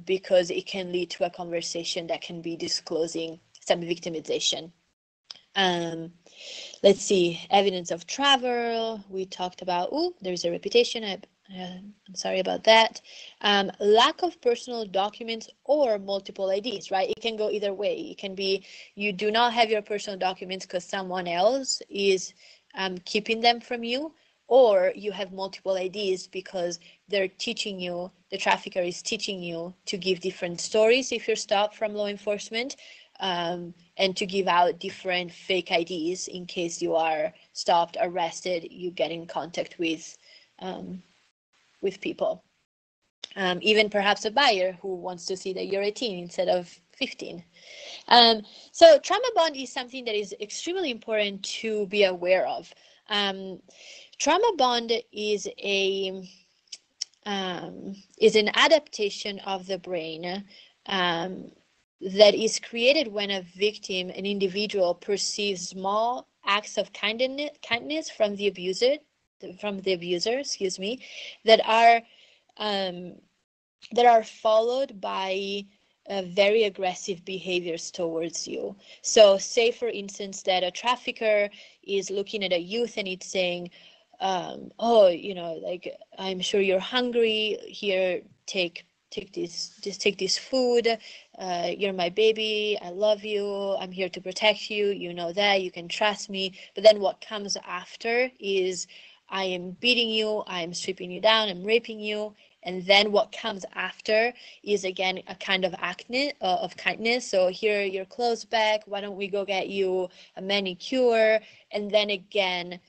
because it can lead to a conversation that can be disclosing some victimization. Let's see, evidence of travel. We talked about, there's a reputation. I'm sorry about that. Lack of personal documents or multiple IDs, right? It can go either way. It can be you do not have your personal documents because someone else is keeping them from you, or you have multiple IDs because they're teaching you, the trafficker is teaching you to give different stories if you're stopped from law enforcement, and to give out different fake IDs in case you are stopped, arrested, you get in contact with people. Even perhaps a buyer who wants to see that you're 18 instead of 15. So trauma bond is something that is extremely important to be aware of. Trauma bond is an adaptation of the brain that is created when a victim, an individual, perceives small acts of kindness from the abuser, that are followed by very aggressive behaviors towards you. So say, for instance, that a trafficker is looking at a youth and it's saying, like, I'm sure you're hungry, here, take this food, you're my baby, I love you, I'm here to protect you, you know that, you can trust me. But then what comes after is, I am beating you, I'm stripping you down, I'm raping you. And then what comes after is, again, a kind of of kindness. So here are your clothes back, why don't we go get you a manicure? And then again,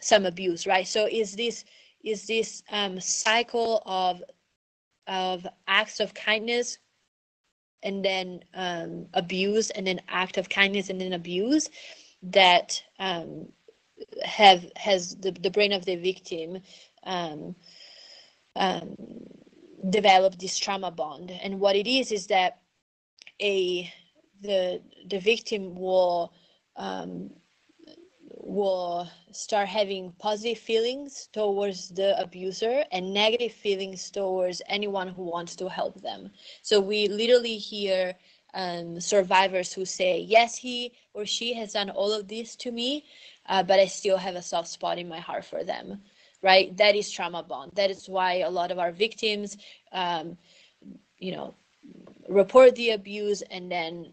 some abuse, right? So is this cycle of acts of kindness and then abuse, and then act of kindness and then abuse, that has the brain of the victim develop this trauma bond. And what it is that the victim will start having positive feelings towards the abuser and negative feelings towards anyone who wants to help them. So we literally hear survivors who say, yes, he or she has done all of this to me, but I still have a soft spot in my heart for them, right? That is trauma bond. That is why a lot of our victims, report the abuse, and then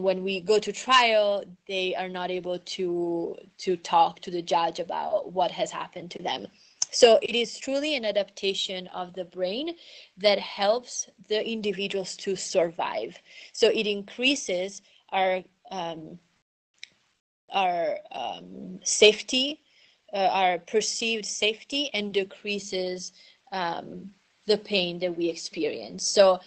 when we go to trial, they are not able to talk to the judge about what has happened to them. So it is truly an adaptation of the brain that helps the individuals to survive. So it increases our safety, our perceived safety, and decreases the pain that we experience. So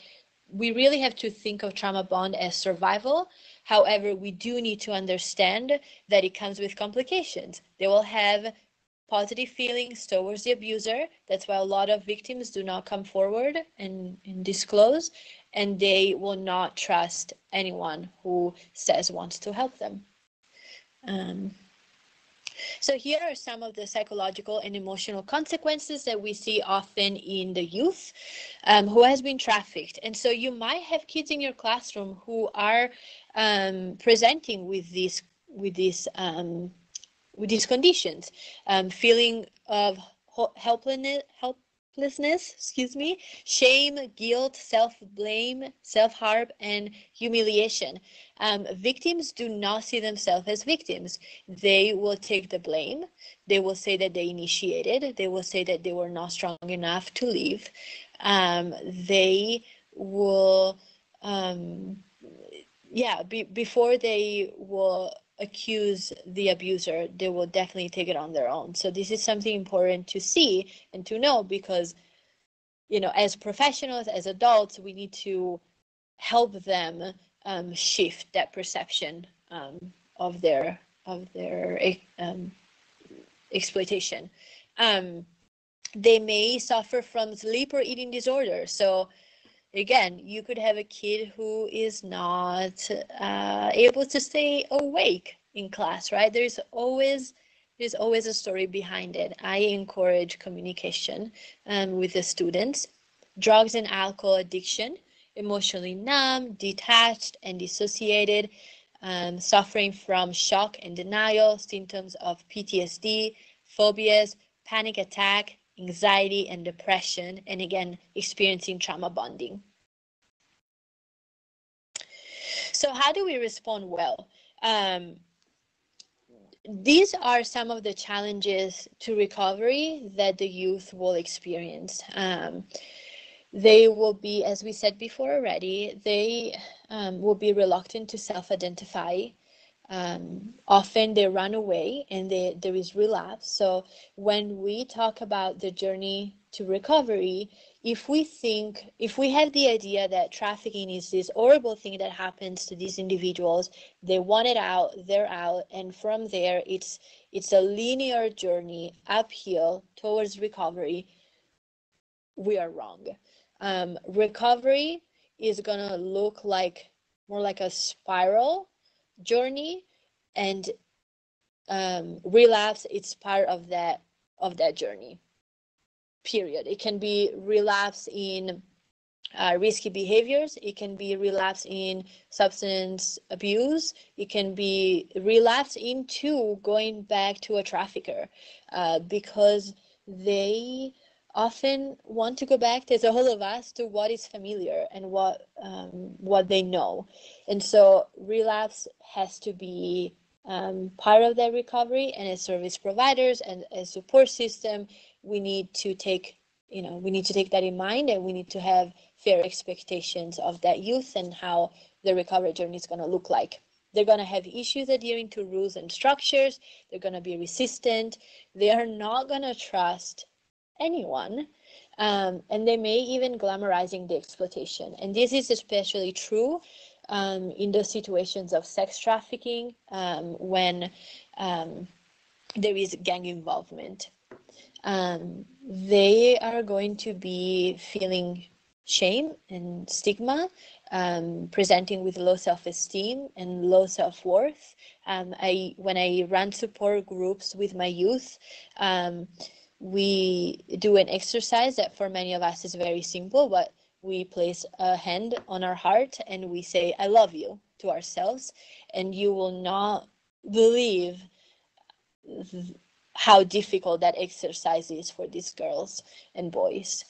we really have to think of trauma bond as survival. However, we do need to understand that it comes with complications. They will have positive feelings towards the abuser. That's why a lot of victims do not come forward and disclose, and they will not trust anyone who says wants to help them. Um, so here are some of the psychological and emotional consequences that we see often in the youth who has been trafficked. And so you might have kids in your classroom who are presenting with these conditions, feeling of helplessness, shame, guilt, self-blame, self-harm, and humiliation. Victims do not see themselves as victims. They will take the blame. They will say that they initiated. They will say that they were not strong enough to leave. They will, before they will accuse the abuser, they will definitely take it on their own. So this is something important to see and to know, because, as professionals, as adults, we need to help them shift that perception of their exploitation. They may suffer from sleep or eating disorder. So again, you could have a kid who is not able to stay awake in class, right? There's always a story behind it. I encourage communication with the students. Drugs and alcohol addiction, emotionally numb, detached, and dissociated, suffering from shock and denial, symptoms of PTSD, phobias, panic attack, anxiety and depression, and again, experiencing trauma bonding. So how do we respond well? These are some of the challenges to recovery that the youth will experience. They will be, as we said before already, they will be reluctant to self-identify. Often they run away and there is relapse. So when we talk about the journey to recovery, if we have the idea that trafficking is this horrible thing that happens to these individuals, they want it out, they're out, and from there it's a linear journey uphill towards recovery, we are wrong. Recovery is gonna look like more like a spiral journey, and relapse, it's part of that journey, period. It can be relapse in risky behaviors, it can be relapse in substance abuse, it can be relapse into going back to a trafficker, because they often want to go back, as a whole of us, to what is familiar and what they know. And so relapse has to be part of that recovery, and as service providers and as support system, we need to take that in mind, and we need to have fair expectations of that youth and how the recovery journey is going to look like. They're going to have issues adhering to rules and structures. They're going to be resistant. They are not going to trust anyone. And they may even glamorizing the exploitation. And this is especially true in the situations of sex trafficking, when there is gang involvement. They are going to be feeling shame and stigma, presenting with low self-esteem and low self-worth. When I run support groups with my youth, we do an exercise that for many of us is very simple, but we place a hand on our heart and we say, "I love you," to ourselves, and you will not believe how difficult that exercise is for these girls and boys.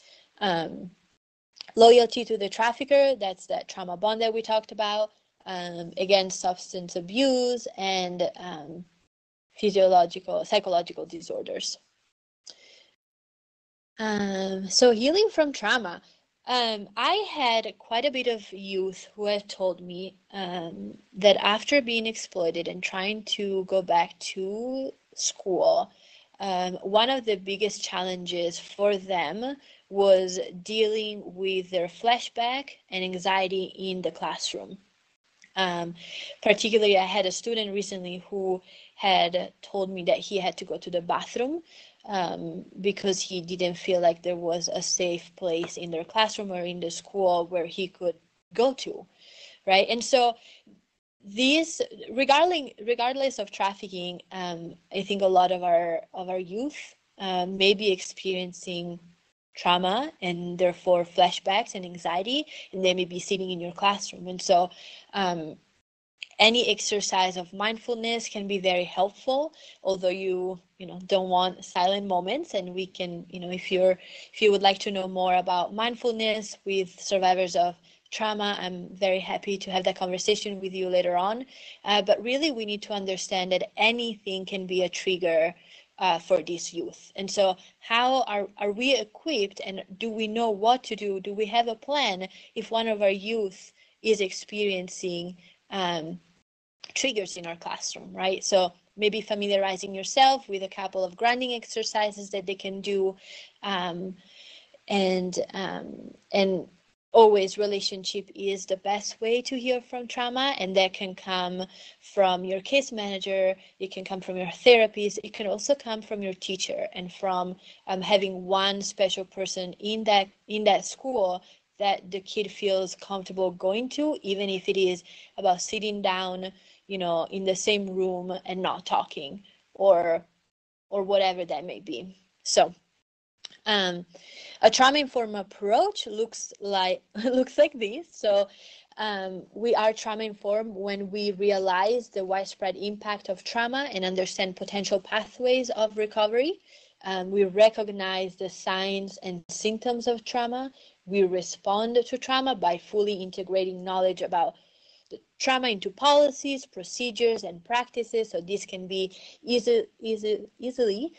Loyalty to the trafficker, that's that trauma bond that we talked about. Again, substance abuse and psychological disorders. So healing from trauma. I had quite a bit of youth who have told me that after being exploited and trying to go back to school, one of the biggest challenges for them was dealing with their flashback and anxiety in the classroom. Particularly, I had a student recently who had told me that he had to go to the bathroom because he didn't feel like there was a safe place in their classroom or in the school where he could go to, right? And so these, regardless of trafficking, I think a lot of our youth may be experiencing trauma and therefore flashbacks and anxiety, and they may be sitting in your classroom. And so any exercise of mindfulness can be very helpful, although you know don't want silent moments. And we can, you know, if you would like to know more about mindfulness with survivors of trauma, I'm very happy to have that conversation with you later on. But really, we need to understand that anything can be a trigger for these youth. And so how are we equipped, and do we know what to do? Do we have a plan if one of our youth is experiencing triggers in our classroom, right? So maybe familiarizing yourself with a couple of grounding exercises that they can do, and always relationship is the best way to heal from trauma, and that can come from your case manager, it can come from your therapist, it can also come from your teacher, and from having one special person in that school that the kid feels comfortable going to, even if it is about sitting down, you know, in the same room and not talking, or whatever that may be. So a trauma-informed approach looks like this. So we are trauma-informed when we realize the widespread impact of trauma and understand potential pathways of recovery. We recognize the signs and symptoms of trauma. We respond to trauma by fully integrating knowledge about the trauma into policies, procedures, and practices. So this can be easily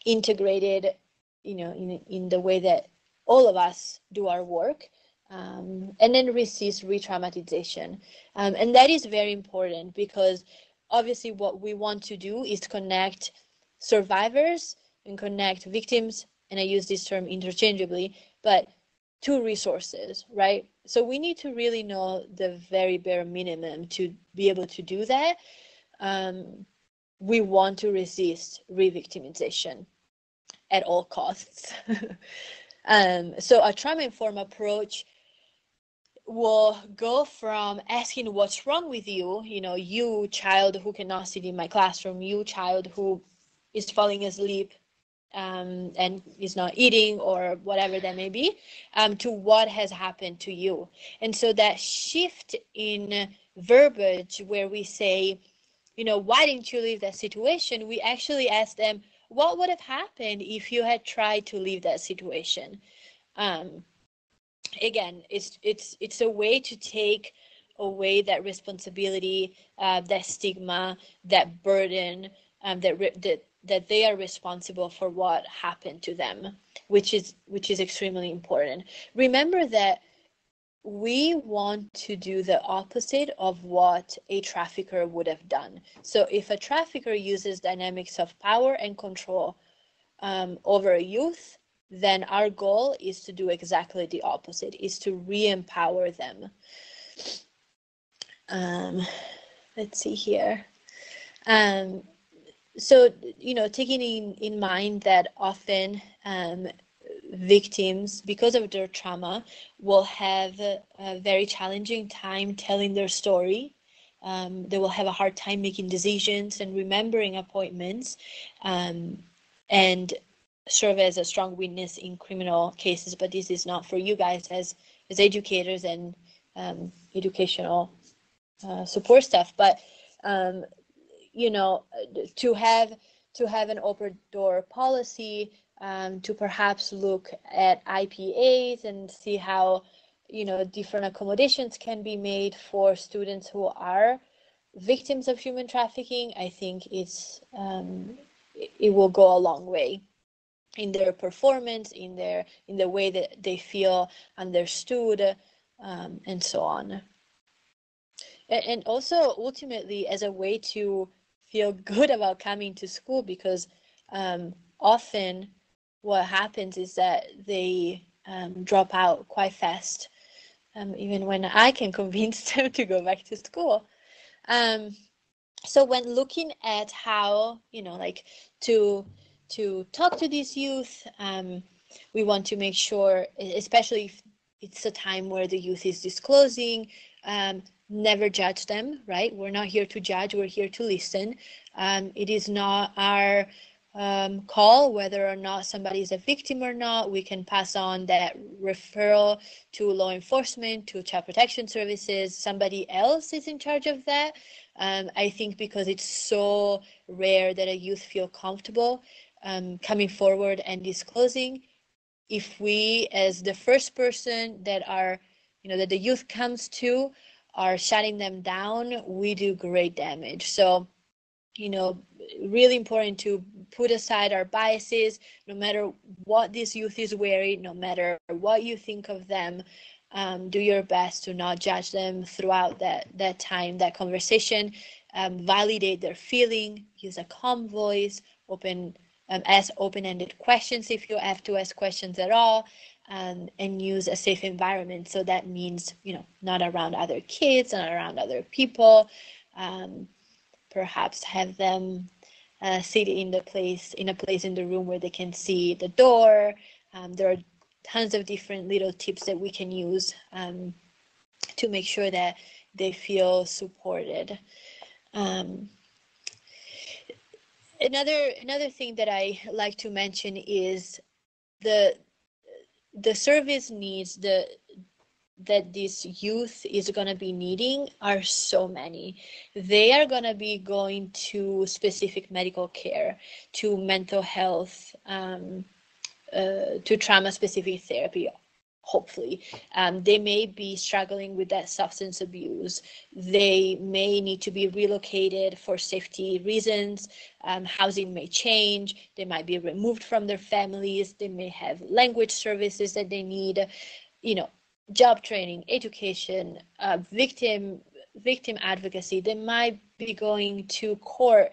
integrated, you know, in the way that all of us do our work, and then resist re-traumatization. And that is very important, because obviously what we want to do is connect survivors and connect victims, and I use this term interchangeably, but to resources, right? So we need to really know the very bare minimum to be able to do that. We want to resist re-victimization at all costs. So a trauma-informed approach will go from asking what's wrong with you, you know, you child who cannot sit in my classroom, you child who is falling asleep and is not eating, or whatever that may be, to what has happened to you. And so that shift in verbiage, where we say, you know, why didn't you leave that situation? We actually ask them, what would have happened if you had tried to leave that situation? Again, it's a way to take away that responsibility, that stigma, that burden, that they are responsible for what happened to them, which is extremely important. Remember that we want to do the opposite of what a trafficker would have done. So if a trafficker uses dynamics of power and control over a youth, then our goal is to do exactly the opposite, is to re-empower them. Let's see here. So, you know, taking in mind that often victims, because of their trauma, will have a very challenging time telling their story. They will have a hard time making decisions and remembering appointments, and serve as a strong witness in criminal cases. But this is not for you guys as educators and educational support staff. But you know, to have an open door policy, to perhaps look at IPAs and see how, you know, different accommodations can be made for students who are victims of human trafficking, I think it will go a long way in their performance, in the way that they feel understood, and so on. And also ultimately as a way to feel good about coming to school, because often what happens is that they drop out quite fast even when I can convince them to go back to school. So when looking at how, like to talk to these youth, we want to make sure, especially if it's a time where the youth is disclosing, never judge them, right? We're not here to judge, we're here to listen. It is not our call whether or not somebody is a victim or not. We can pass on that referral to law enforcement, to child protection services. Somebody else is in charge of that. I think because it's so rare that a youth feel comfortable coming forward and disclosing, if we, as the first person that that the youth comes to, are shutting them down, we do great damage. So, really important to put aside our biases, no matter what this youth is wearing, no matter what you think of them. Do your best to not judge them throughout that time, that conversation. Validate their feeling, use a calm voice, ask open-ended questions if you have to ask questions at all, and use a safe environment. So that means, not around other kids, not around other people. Perhaps have them sit in a place in the room where they can see the door. There are tons of different little tips that we can use to make sure that they feel supported. Another thing that I like to mention is the service needs that this youth is going to be needing are so many. They are going to be going to specific medical care, to mental health, to trauma-specific therapy, hopefully. They may be struggling with that substance abuse. They may need to be relocated for safety reasons. Housing may change. They might be removed from their families. They may have language services that they need, job training, education, victim advocacy. They might be going to court.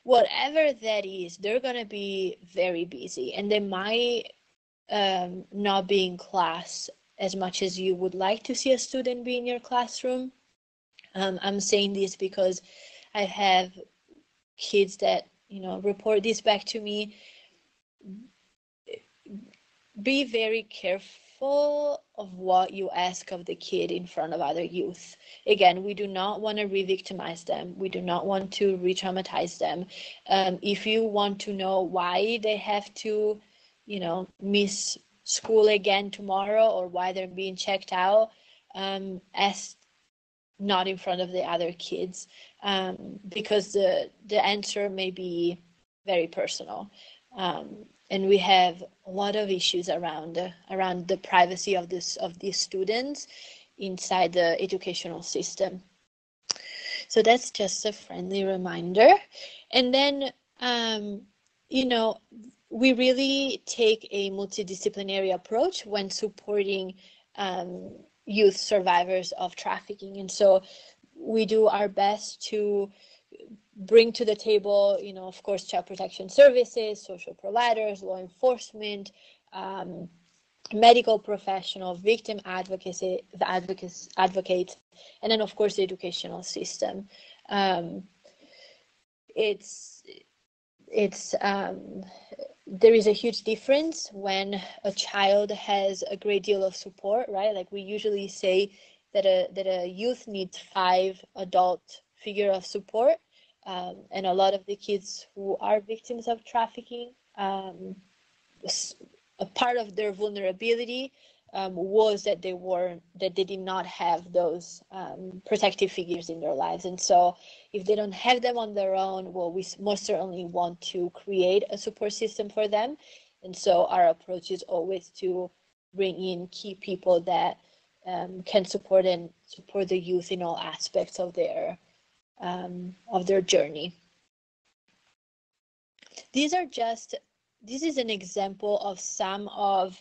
Whatever that is, they're going to be very busy, and they might not be in class as much as you would like to see a student be in your classroom. I'm saying this because I have kids that, report this back to me. Be very careful of what you ask of the kid in front of other youth. Again, we do not want to re-victimize them. We do not want to re-traumatize them. If you want to know why they have to, miss school again tomorrow, or why they're being checked out, ask not in front of the other kids, because the answer may be very personal. And we have a lot of issues around the privacy of these students inside the educational system. So that's just a friendly reminder. And then, we really take a multidisciplinary approach when supporting youth survivors of trafficking. And so we do our best to bring to the table, of course, child protection services, social providers, law enforcement, medical professional, victim advocates, and then, of course, the educational system. There is a huge difference when a child has a great deal of support, right? Like we usually say that a youth needs 5 adult figure of support, and a lot of the kids who are victims of trafficking, a part of their vulnerability was that they did not have those protective figures in their lives. And so if they don't have them on their own, well, we most certainly want to create a support system for them. And so our approach is always to bring in key people that can support the youth in all aspects of their journey. This is an example of some of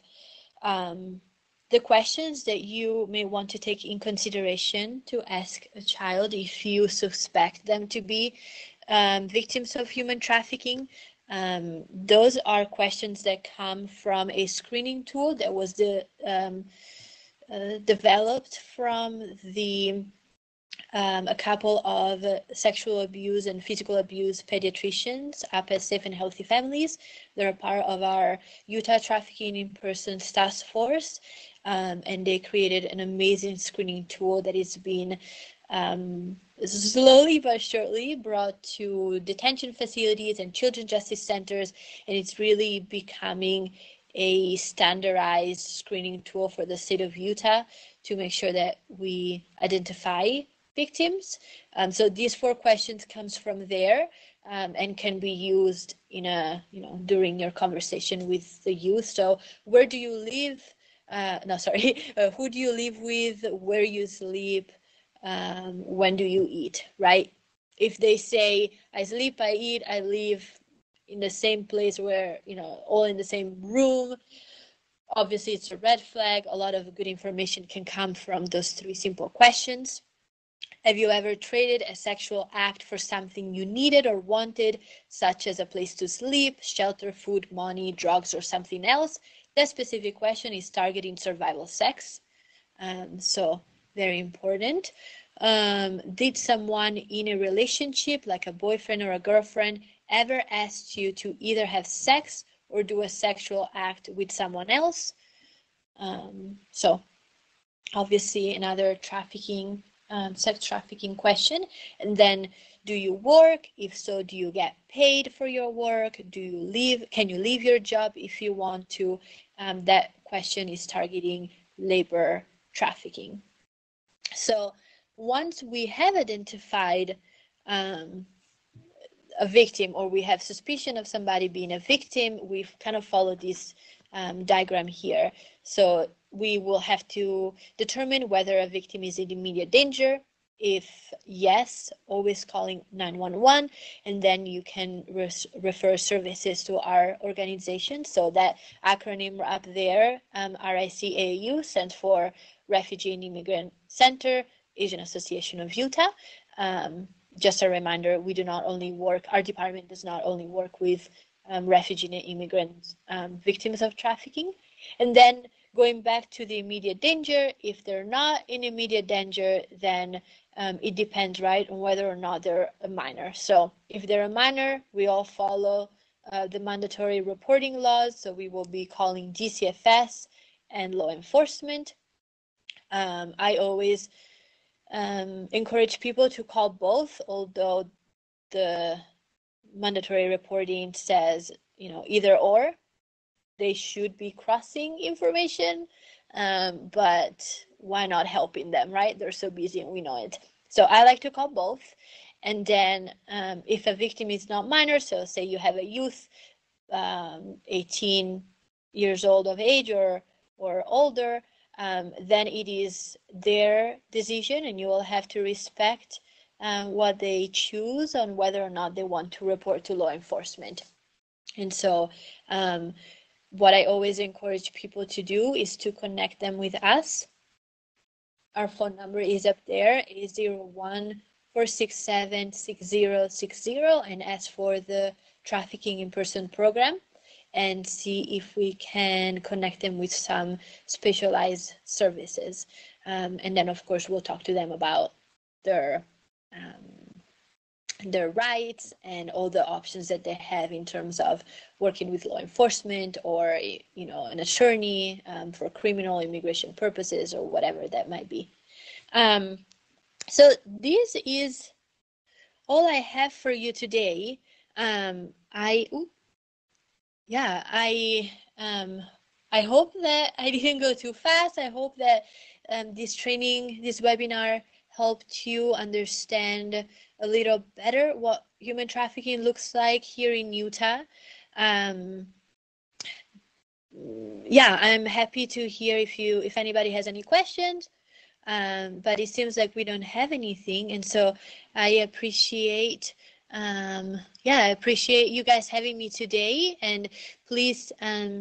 the questions that you may want to take in consideration to ask a child if you suspect them to be victims of human trafficking. Those are questions that come from a screening tool that was developed from a couple of sexual abuse and physical abuse pediatricians up at Safe and Healthy Families. They're a part of our Utah Trafficking in Persons Task Force, and they created an amazing screening tool that is being slowly but surely brought to detention facilities and children's justice centers, and it's really becoming a standardized screening tool for the state of Utah to make sure that we identify victims. So these 4 questions comes from there, and can be used in during your conversation with the youth. So where do you live? Who do you live with? Where you sleep? When do you eat? Right? If they say I sleep, I eat, I live in the same place where all in the same room, obviously it's a red flag. A lot of good information can come from those 3 simple questions. Have you ever traded a sexual act for something you needed or wanted, such as a place to sleep, shelter, food, money, drugs, or something else? That specific question is targeting survival sex. So very important. Did someone in a relationship, like a boyfriend or a girlfriend, ever ask you to either have sex or do a sexual act with someone else? So obviously another trafficking, sex trafficking question. And then, do you work? If so, do you get paid for your work? Can you leave your job if you want to? That question is targeting labor trafficking. So once we have identified a victim, or we have suspicion of somebody being a victim, we've kind of followed this diagram here. So we will have to determine whether a victim is in immediate danger. If yes, always calling 911, and then you can refer services to our organization. So that acronym up there, RICAU, stands for Refugee and Immigrant Center, Asian Association of Utah. Just a reminder, our department does not only work with refugee and immigrant victims of trafficking. And then going back to the immediate danger, if they're not in immediate danger, then it depends, right, on whether or not they're a minor. So if they're a minor, we all follow the mandatory reporting laws. So we will be calling DCFS and law enforcement. I always encourage people to call both, although the mandatory reporting says, either or. They should be crossing information, but why not helping them, right? They're so busy and we know it. So I like to call both. And then if a victim is not minor, so say you have a youth, 18 years old of age or older, then it is their decision, and you will have to respect what they choose on whether or not they want to report to law enforcement. And so what I always encourage people to do is to connect them with us. Our phone number is up there, 801-467-6060, and ask for the Trafficking in Person program and see if we can connect them with some specialized services. And then, of course, we'll talk to them about their rights and all the options that they have in terms of working with law enforcement or an attorney for criminal immigration purposes or whatever that might be. So this is all I have for you today. I hope that I didn't go too fast. I hope that this webinar helped you understand a little better what human trafficking looks like here in Utah. I'm happy to hear if anybody has any questions, but it seems like we don't have anything, and so I appreciate Yeah, I appreciate you guys having me today, and please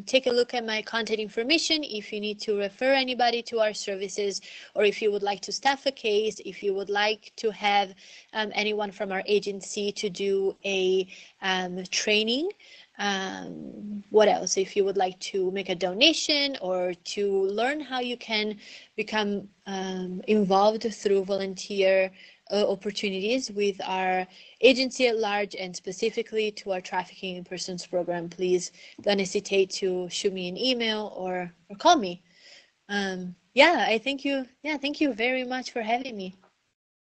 take a look at my contact information if you need to refer anybody to our services, or if you would like to staff a case, if you would like to have anyone from our agency to do a training. What else? If you would like to make a donation or to learn how you can become involved through volunteer opportunities with our agency at large and specifically to our Trafficking in Persons program, please don't hesitate to shoot me an email or call me. Yeah, I thank you. Yeah, thank you very much for having me.